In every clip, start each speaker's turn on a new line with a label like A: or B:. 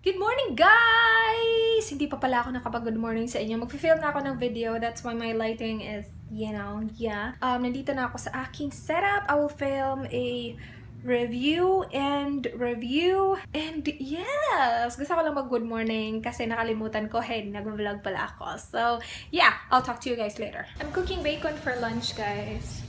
A: Good morning, guys! Hindi pa pala ako nakapag-good morning sa inyo. Mag-film na ako ng video. That's why my lighting is, yeah. Nandito na ako sa aking setup. I will film a review. And yes! Gusto ko lang mag-good morning kasi nakalimutan ko, hey, nag-vlog pala ako. So, yeah, I'll talk to you guys later. I'm cooking bacon for lunch, guys.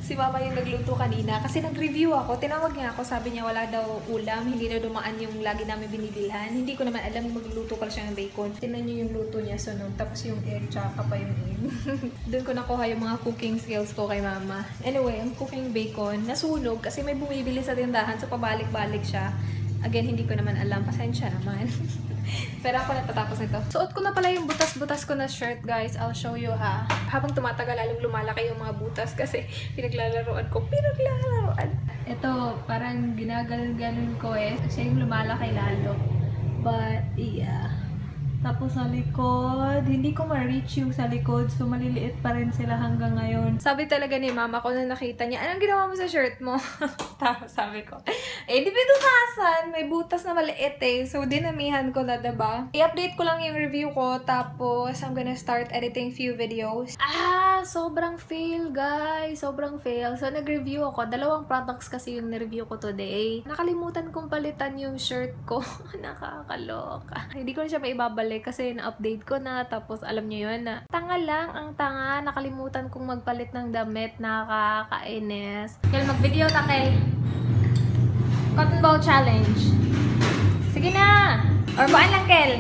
A: Si Mama yung nagluto kanina kasi nag-review ako. Tinawag niya ako, sabi niya wala daw ulam, hindi na dumaan yung lagi namin binibilhan. Hindi ko naman alam, magluto pala siya ng bacon. Tingnan niyo yung luto niya, sunog. Tapos yung egg, tsaka pa yung egg. Doon ko nakuha yung mga cooking skills ko kay Mama. Anyway, ang cooking bacon, nasunog kasi may bumibili sa tindahan, so pabalik-balik siya. Again, hindi ko naman alam. Pasensya naman. Pero ako natatapos nito. Suot ko na pala yung butas-butas ko na shirt, guys. I'll show you, ha. Habang tumatagal, lalong lumalaki yung mga butas kasi pinaglalaroan ko. Ito, parang ginaganon-ganon ko eh. Kasi yung lumalaki lalo. But, yeah. Tapos sa likod, hindi ko ma-reach yung sa likod. So, maliliit pa rin sila hanggang ngayon. Sabi talaga ni Mama ko na nakita niya, anong ginawa mo sa shirt mo? Tapos sabi ko, di binukasan. May butas na maliit eh. So, dinamihan ko na, diba? I-update ko lang yung review ko. Tapos, I'm gonna start editing few videos. Sobrang fail, guys. Sobrang fail. So, nag-review ako. 2 products kasi yung na-review ko today. Nakalimutan kong palitan yung shirt ko. Nakakaloka. Hindi ko na siya maibabalik kasi na-update ko na. Tapos, alam niyo yun na tanga lang ang tanga. Nakalimutan kong magpalit ng damit. Nakakainis. Kel, mag-video na, Kel. Cotton ball challenge. Sige na! Or buwan lang, Kel.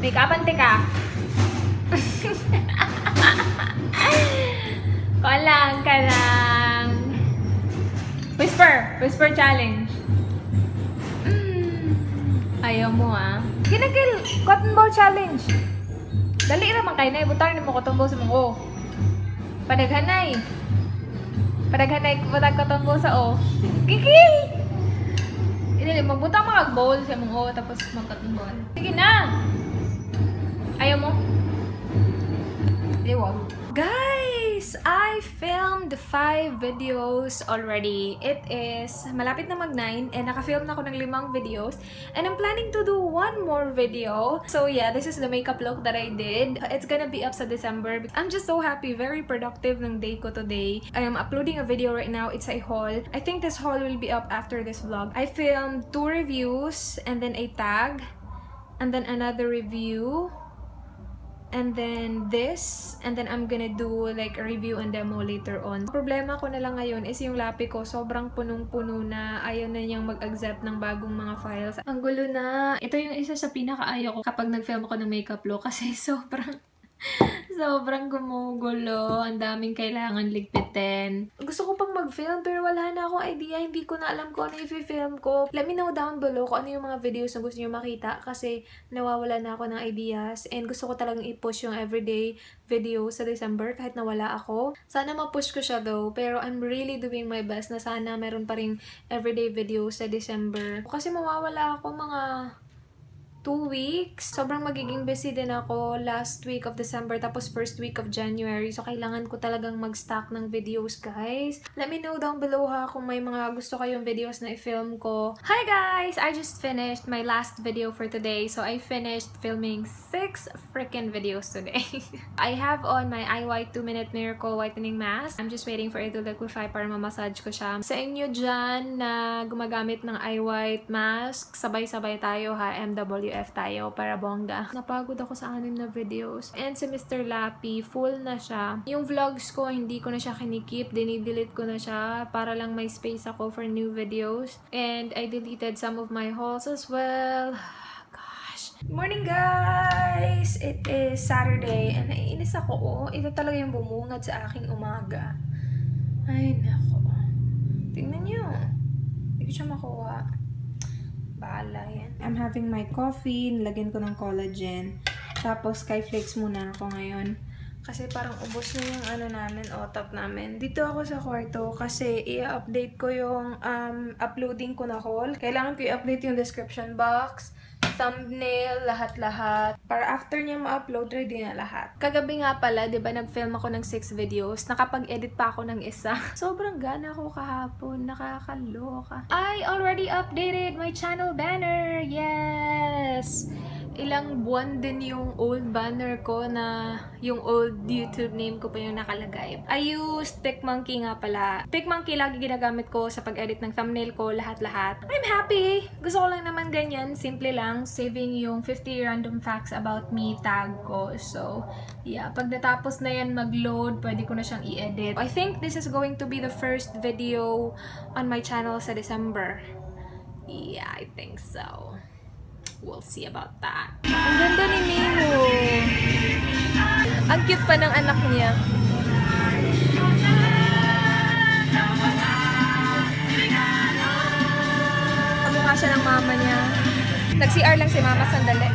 A: Make up ante ka. Kalang ka lang. Whisper challenge. Ayaw mo Ginagil, cotton ball challenge. Dali naman kayo na, ibutar ni mo cotton ball sa mga Padaghanay. Butang cotton ball sa Gigil! Inili, magbutang mga bowl sa mga tapos mag-cotton ball. Sige na! Ayaw mo? Ewan. Guys, I filmed 5 videos already. It is malapit na mag-9 and naka-film na ako ng 5 videos. And I'm planning to do 1 more video. So yeah, this is the makeup look that I did. It's gonna be up sa December. I'm just so happy. Very productive ng day ko today. I am uploading a video right now. It's a haul. I think this haul will be up after this vlog. I filmed 2 reviews and then a tag. And then another review. And then this, and then I'm gonna do like a review and demo later on. Problema ko na lang ngayon is yung lapi ko sobrang punong-puno na, ayaw na niyang mag-accept ng bagong mga files. Ang gulo na. Ito yung isa sa pinaka-ayaw ko kapag nag-film ako ng makeup look kasi sobrang gumugulo. Ang daming kailangan ligpitin. Gusto ko pang mag-film pero wala na akong idea. Hindi ko na alam kung ano i-film ko. Let me know down below kung ano yung mga videos na gusto nyo makita kasi nawawala na ako ng ideas. And gusto ko talagang i-push yung everyday video sa December kahit nawala ako. Sana ma-push ko siya though. Pero I'm really doing my best na sana meron pa ring everyday video sa December. Kasi mawawala ako mga 2 weeks. Sobrang magiging busy din ako last week of December tapos first week of January. So, kailangan ko talagang mag-stock ng videos, guys. Let me know down below kung may mga gusto kayong videos na i-film ko. Hi, guys! I just finished my last video for today. So, I finished filming 6 freaking videos today. I have on my IY 2-Minute Miracle Whitening Mask. I'm just waiting for it to liquefy para ma-massage ko siya. Sa inyo dyan na gumagamit ng IY mask, sabay-sabay tayo MWF tayo para bongga. Napagod ako sa 6 na videos. And si Mr. Lappy, full na siya. Yung vlogs ko, hindi ko na siya kinikip. Dinidelete ko na siya para lang may space ako for new videos. And I deleted some of my hauls as well. Gosh. Morning, guys! It is Saturday and naiinis ako. Ito talaga yung bumungad sa aking umaga. Ay, nako. Tingnan nyo. Hindi ko siya makuha. Baala yan. I'm having my coffee. Nilagyan ko ng collagen. Tapos, Skyflakes muna ako ngayon. Kasi parang ubos na yung namin, otap namin. Dito ako sa kwarto kasi i-update ko yung uploading ko na haul. Kailangan ko i-update yung description box. thumbnail, lahat-lahat. Para after niya ma-upload, ready na lahat. Kagabi nga pala, di ba, nag-film ako ng 6 videos. Nakapag-edit pa ako ng isa. Sobrang gana ko kahapon. Nakakaloka. I already updated my channel banner! Yes! Ilang buwan din yung old banner ko na yung old YouTube name ko pa yung nakalagay. I use PicMonkey nga pala. PicMonkey lagi ginagamit ko sa pag-edit ng thumbnail ko, lahat-lahat. I'm happy! Gusto ko lang naman ganyan. Simple lang. Saving yung 50 random facts about me tag ko. So, yeah. Pag natapos na yan mag-load, pwede ko na siyang i-edit. I think this is going to be the first video on my channel sa December. Yeah, I think so. We'll see about that. Ang ganda ni Miho. Ang cute pa ng anak niya. Kamukha siya ng mama niya. Nag-CR lang si mama, sandali.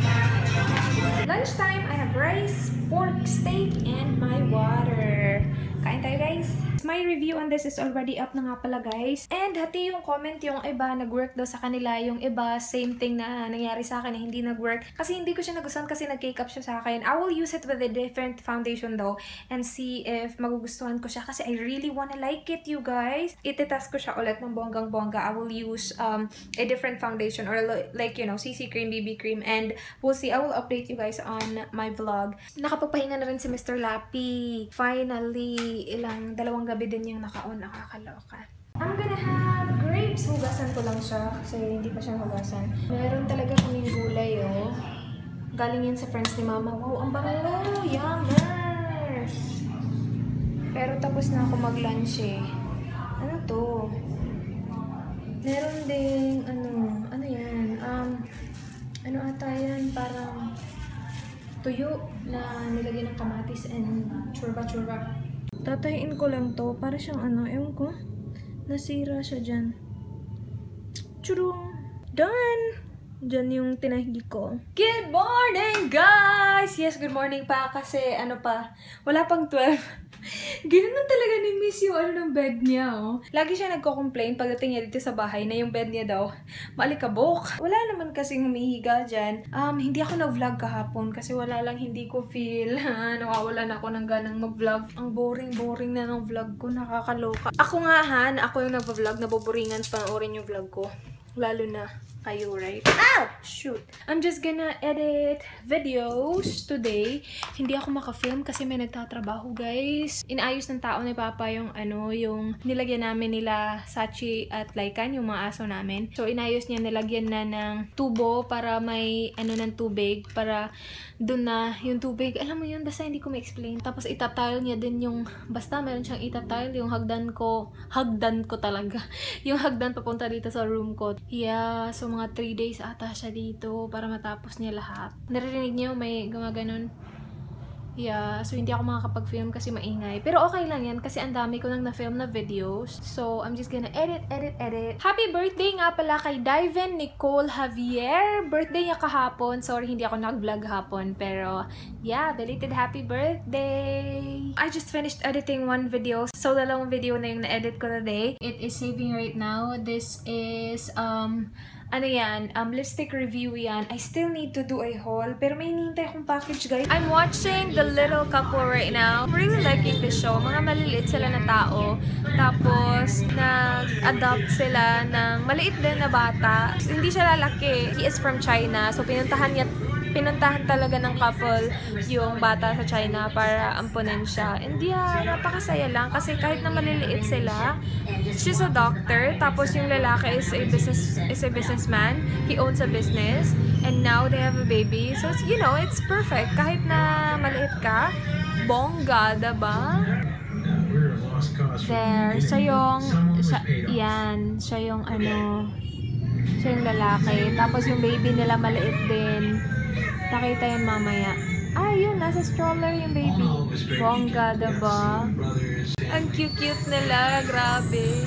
A: Lunchtime, I have rice, pork steak, and my water. Kain tayo, guys. My review on this is already up na nga pala, guys. And hati yung comment yung iba, nag-work daw sa kanila. Yung iba, same thing na nangyari sa akin na hindi nag-work. Kasi hindi ko siya nagustuhan kasi nag-cake up siya sa akin. I will use it with a different foundation though and see if magugustuhan ko siya kasi I really wanna like it, you guys. Iti-test ko siya ulit ng bonggang-bongga. I will use a different foundation or like, you know, CC cream, BB cream, and we'll see. I will update you guys on my vlog. Nakapagpahinga na rin si Mr. Lappy. Finally, dalawang gabi din yung naka-on, nakakaloka. I'm gonna have grapes. Hugasan ko lang siya kasi hindi pa siya hugasan. Meron talaga kaming gulay, oh. Galing yan sa friends ni Mama. Wow, ang bango! Yummers! Pero tapos na ako mag-lunch eh. Ano to? Meron ding, ano yan? Ano ata yan? Parang tuyo na nilagyan ng kamatis and churba-churba. Tatayin ko lang to. Para siyang ewan ko. Nasira siya dyan. Churung! Done! Dyan yung tinahi ko. Good morning, guys! Yes, good morning pa kasi wala pang 12. Ganoon talaga ni Miss yung ng bed niya, oh. Lagi siya nagko-complain pagdating niya dito sa bahay na yung bed niya daw maalikabok. Wala naman kasing humihiga dyan. Hindi ako nag-vlog kahapon kasi wala lang, hindi ko feel. Nawawalan ako ng ganang mag-vlog. Ang boring na ng vlog ko, nakakaloka. Ako nga, ako yung nag-vlog, naboboringan panoorin yung vlog ko. Lalo na kayo, right? Ow! Shoot! I'm just gonna edit videos today. Hindi ako maka-film kasi may nagtatrabaho, guys. Inaayos ng tao ni Papa yung yung nilagyan namin nila Sachi at Laikan, yung mga aso namin. So, inayos niya, nilagyan na ng tubo para may ng tubig, para dun na yung tubig. Alam mo yun, basta hindi ko ma-explain. Tapos, itatile niya din yung, basta meron siyang itatile, yung hagdan ko talaga. Yung hagdan papunta dito sa room ko. Yeah, so mga 3 days ata siya dito para matapos niya lahat. Naririnig niyo may gumaganon. Yeah, so hindi ako makakapag-film kasi maingay. Pero okay lang yan kasi ang dami ko nang na-film na videos. So, I'm just gonna edit. Happy birthday nga pala kay Diven Nicole Javier. Birthday niya kahapon. Sorry, hindi ako nag-vlog hapon. Pero, yeah, belated happy birthday! I just finished editing one video. So, dalawang video na yung na-edit ko today. It is saving right now. This is, lipstick review yan. I still need to do a haul. Pero may hinihintay akong package, guys. I'm watching The Little Couple right now. I'm really liking the show. Mga maliliit sila na tao. Tapos, nag-adopt sila ng maliit din na bata. Hindi siya lalaki. He is from China. So, pinuntahan talaga ng couple yung bata sa China para ampunin siya. And yeah, napakasaya lang kasi kahit na maliliit sila, she's a doctor, tapos yung lalaki is a businessman. He owns a business and now they have a baby. So, it's perfect. Kahit na maliit ka, bongga, diba? There, siya yung lalaki. Tapos yung baby nila maliit din. Nakita yun mamaya. Yun, nasa stroller yung baby. Bongga, diba? Ang cute nila, grabe.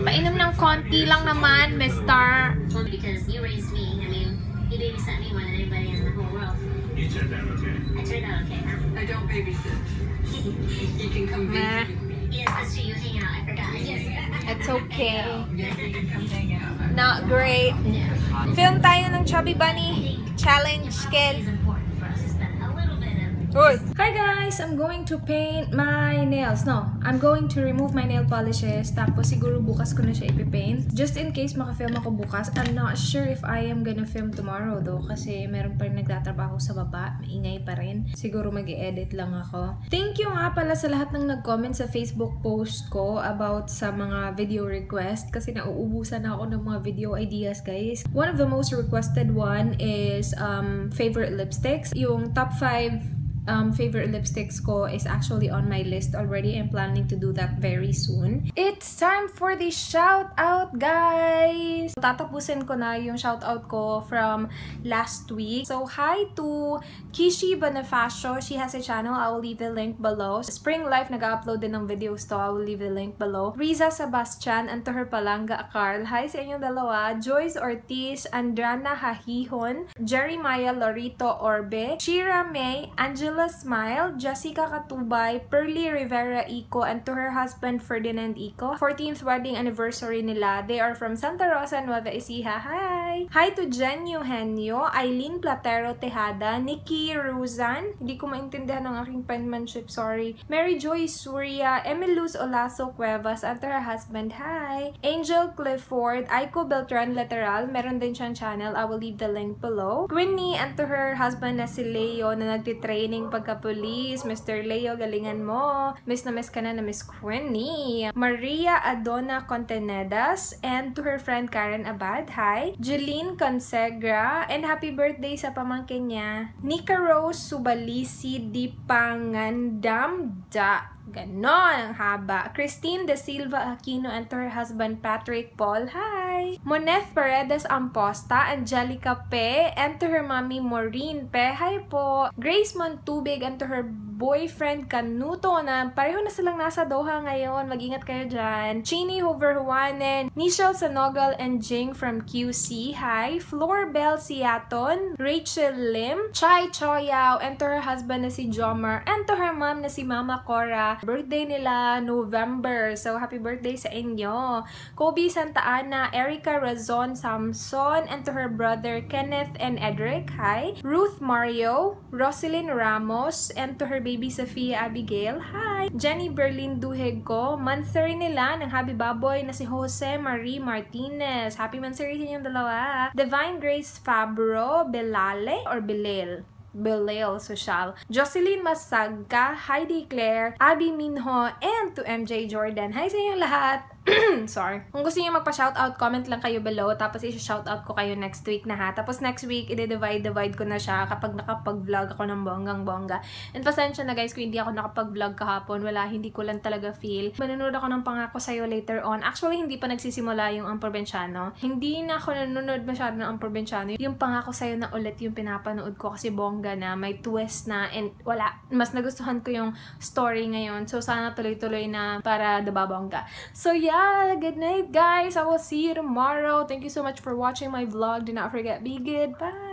A: Painom ng konti lang naman, Mr.
B: Because you raised me, you babysat me more than anybody in the whole world.
C: You turned out okay.
B: I turned out okay, huh?
C: I don't babysit. You can come visit me.
B: Yes, that's true, you hang out, I forgot. Yes.
A: It's It's okay. Not great. Film tayo ng Chubby Bunny Challenge, Kel. Hi guys! I'm going to paint my nails. No, I'm going to remove my nail polishes. Tapos siguro bukas ko na siya ipipaint. Just in case makafilm ako bukas. I'm not sure if I am gonna film tomorrow though. Kasi meron pa rin nagtatrabaho sa baba. Maingay pa rin. Siguro mag-i-edit lang ako. Thank you nga pala sa lahat ng nag-comment sa Facebook post ko about sa mga video request. Kasi nauubusan na ako ng mga video ideas, guys. One of the most requested one is favorite lipsticks. Yung top 5 favorite lipsticks ko is actually on my list already. I'm planning to do that very soon. It's time for the shout out, guys! Tatapusin ko na yung shout out ko from last week. So, hi to Kishi Bonifacio. She has a channel. I will leave the link below. Spring Life, nag-upload din ng videos to. I will leave the link below. Riza Sebastian and to her palangga Carl. Hi sa inyong dalawa. Joyce Ortiz, Andrana Hahihon, Jeremiah Lorito Orbe, Shira May, Angela Smile, Jessica Katubay, Pearly Rivera Ico, and to her husband Ferdinand Ico. 14th wedding anniversary nila. They are from Santa Rosa, Nueva Ecija. Hi! Hi to Jen Eugenio, Eileen Platero Tejada, Nikki Ruzan, hindi ko maintindihan ang aking penmanship, sorry. Mary Joy Surya, Emiluz Olaso Cuevas, and to her husband. Hi! Angel Clifford, Aiko Beltran Lateral, meron din siyang channel. I will leave the link below. Quinny, and to her husband na si Leo na nagtitraining pagka-police. Mr. Leo, galingan mo. Miss na miss ka na Miss Quinny. Maria Adona Contenedas, and to her friend Karen Abad. Hi. Jeline Consegra, and happy birthday sa pamangkin niya. Nika Rose Subalisi Dipangandam Da. Ganon ang haba. Christine De Silva Aquino, and to her husband Patrick Paul. Hi! Moneth Paredes Amposta, Angelica Pe, and to her mommy Maureen Pe. Hi po! Grace Montubig, and to her boyfriend Canuto na pareho na silang nasa Doha ngayon. Mag-ingat kayo dyan. Chini Hoverhuanen, Nichelle Sanogal and Jing from QC. Hi! Flor Bell Siaton, Rachel Lim, Chai Choyao, and to her husband na si Jomer, and to her mom na si Mama Cora. Birthday nila November. So, happy birthday sa inyo. Kobe Santa Ana, Erica Razon Samson, and to her brother Kenneth and Edric. Hi. Ruth Mario, Roselyn Ramos, and to her baby Sophia Abigail. Hi. Jenny Berlin Duhego, monthsary nila ng Happy Baboy na si Jose Marie Martinez. Happy monthsary sa inyong dalawa. Divine Grace Fabro Belale or Belel? Belale Social. Jocelyn Masagka, Heidi Claire, Abby Minho, and to MJ Jordan. Hi sa inyong lahat! Sorry. Kung gusto niyo magpa-shoutout, comment lang kayo below. Tapos i-shoutout ko kayo next week na ha. Tapos next week, i-divide ko na siya kapag nakapag-vlog ako ng bonggang-bongga. And pasensya na guys kung hindi ako nakapag-vlog kahapon. Wala, hindi ko lang talaga feel. Manonood ako ng Pangako Sa'yo later on. Actually, hindi pa nagsisimula yung Ang Probinsyano. Hindi na ako nanonood masyado ng Ang Probinsyano. Yung Pangako Sa'yo na ulit yung pinapanood ko kasi bongga na, may twist na, and wala. Mas nagustuhan ko yung story ngayon. So, sana tuloy-tuloy na para dababongga. So, yeah. Good night, guys. I will see you tomorrow. Thank you so much for watching my vlog. Do not forget, be good. Bye.